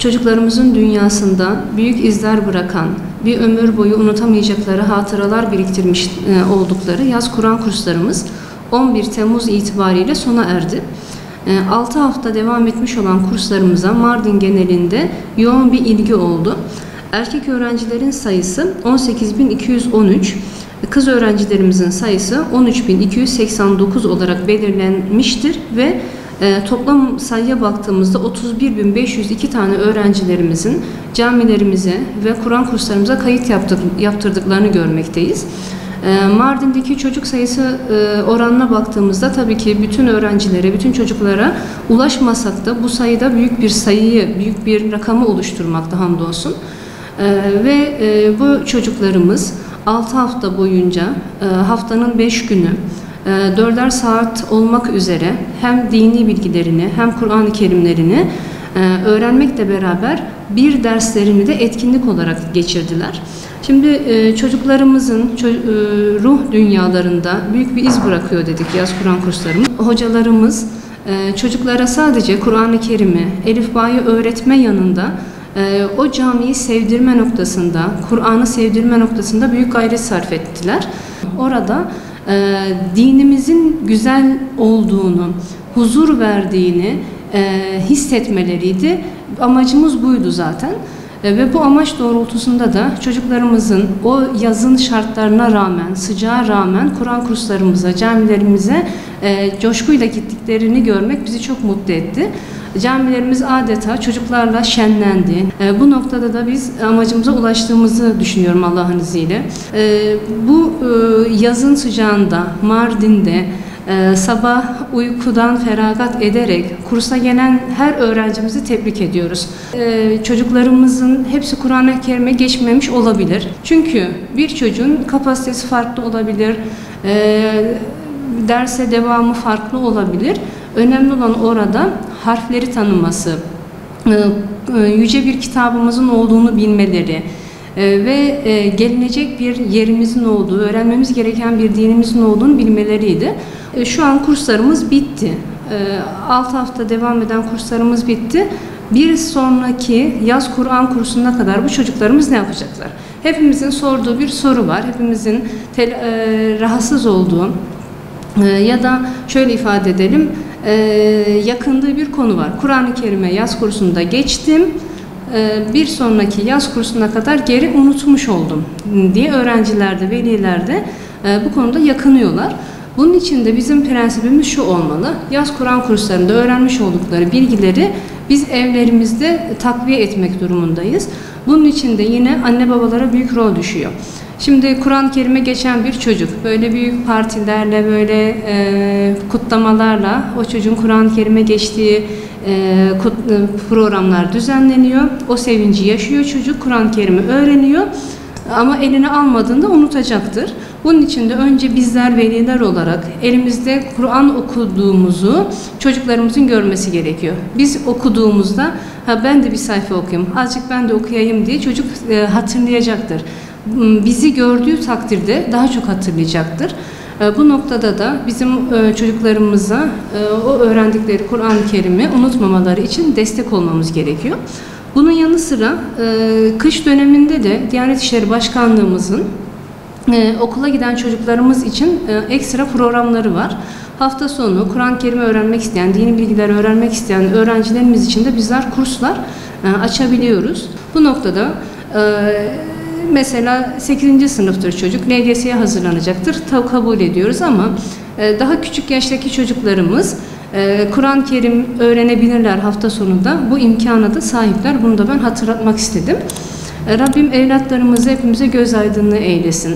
çocuklarımızın dünyasında büyük izler bırakan, bir ömür boyu unutamayacakları hatıralar biriktirmiş oldukları yaz Kur'an kurslarımız 11 Temmuz itibariyle sona erdi. 6 hafta devam etmiş olan kurslarımıza Mardin genelinde yoğun bir ilgi oldu. Erkek öğrencilerin sayısı 18.213, kız öğrencilerimizin sayısı 13.289 olarak belirlenmiştir ve toplam sayıya baktığımızda 31.502 tane öğrencilerimizin camilerimize ve Kur'an kurslarımıza kayıt yaptırdıklarını görmekteyiz. Mardin'deki çocuk sayısı oranına baktığımızda tabii ki bütün öğrencilere, bütün çocuklara ulaşmasak da bu sayıda büyük bir sayıyı, büyük bir rakamı oluşturmakta hamdolsun. Ve bu çocuklarımız 6 hafta boyunca haftanın 5 günü 4'er saat olmak üzere hem dini bilgilerini hem Kur'an-ı Kerimlerini öğrenmekle beraber bir derslerini de etkinlik olarak geçirdiler. Şimdi çocuklarımızın ruh dünyalarında büyük bir iz bırakıyor dedik yaz Kur'an kurslarımız. Hocalarımız çocuklara sadece Kur'an-ı Kerim'i, elifbayı öğretme yanında o camiyi sevdirme noktasında, Kur'an'ı sevdirme noktasında büyük gayret sarf ettiler. Orada dinimizin güzel olduğunu, huzur verdiğini hissetmeleriydi. Amacımız buydu zaten. Ve bu amaç doğrultusunda da çocuklarımızın o yazın şartlarına rağmen, sıcağa rağmen Kur'an kurslarımıza, camilerimize coşkuyla gittiklerini görmek bizi çok mutlu etti. Camilerimiz adeta çocuklarla şenlendi. Bu noktada da biz amacımıza ulaştığımızı düşünüyorum Allah'ın izniyle. Bu yazın sıcağında, Mardin'de sabah uykudan feragat ederek kursa gelen her öğrencimizi tebrik ediyoruz. Çocuklarımızın hepsi Kur'an-ı Kerim'e geçmemiş olabilir. Çünkü bir çocuğun kapasitesi farklı olabilir, derse devamı farklı olabilir. Önemli olan orada harfleri tanıması, yüce bir kitabımızın olduğunu bilmeleri ve gelinecek bir yerimizin olduğu, öğrenmemiz gereken bir dinimizin olduğunu bilmeleriydi. Şu an kurslarımız bitti. 6 hafta devam eden kurslarımız bitti. Bir sonraki yaz Kur'an kursuna kadar bu çocuklarımız ne yapacaklar? Hepimizin sorduğu bir soru var. Hepimizin rahatsız olduğu ya da şöyle ifade edelim, yakındığı bir konu var. Kur'an-ı Kerim'e yaz kursunda geçtim, bir sonraki yaz kursuna kadar geri unutmuş oldum diye öğrenciler de, veliler de bu konuda yakınıyorlar. Bunun için de bizim prensibimiz şu olmalı: yaz Kur'an kurslarında öğrenmiş oldukları bilgileri biz evlerimizde takviye etmek durumundayız. Bunun için de yine anne babalara büyük rol düşüyor. Şimdi Kur'an-ı Kerim'e geçen bir çocuk böyle büyük partilerle, böyle kutlamalarla o çocuğun Kur'an-ı Kerim'e geçtiği programlar düzenleniyor. O sevinci yaşıyor çocuk, Kur'an-ı Kerim'i öğreniyor ama eline almadığında unutacaktır. Bunun için de önce bizler veliler olarak elimizde Kur'an okuduğumuzu çocuklarımızın görmesi gerekiyor. Biz okuduğumuzda ben de bir sayfa okuyayım, azıcık ben de okuyayım diye çocuk hatırlayacaktır. Bizi gördüğü takdirde daha çok hatırlayacaktır. Bu noktada da bizim çocuklarımıza o öğrendikleri Kur'an-ı Kerim'i unutmamaları için destek olmamız gerekiyor. Bunun yanı sıra kış döneminde de Diyanet İşleri Başkanlığımızın okula giden çocuklarımız için ekstra programları var. Hafta sonu Kur'an-ı Kerim'i öğrenmek isteyen, dini bilgileri öğrenmek isteyen öğrencilerimiz için de bizler kurslar açabiliyoruz. Bu noktada mesela 8. sınıftır çocuk, LGS'ye hazırlanacaktır, kabul ediyoruz ama daha küçük yaştaki çocuklarımız Kur'an-ı Kerim öğrenebilirler hafta sonunda. Bu imkana da sahipler. Bunu da ben hatırlatmak istedim. Rabbim evlatlarımızı hepimize göz aydınlığı eylesin.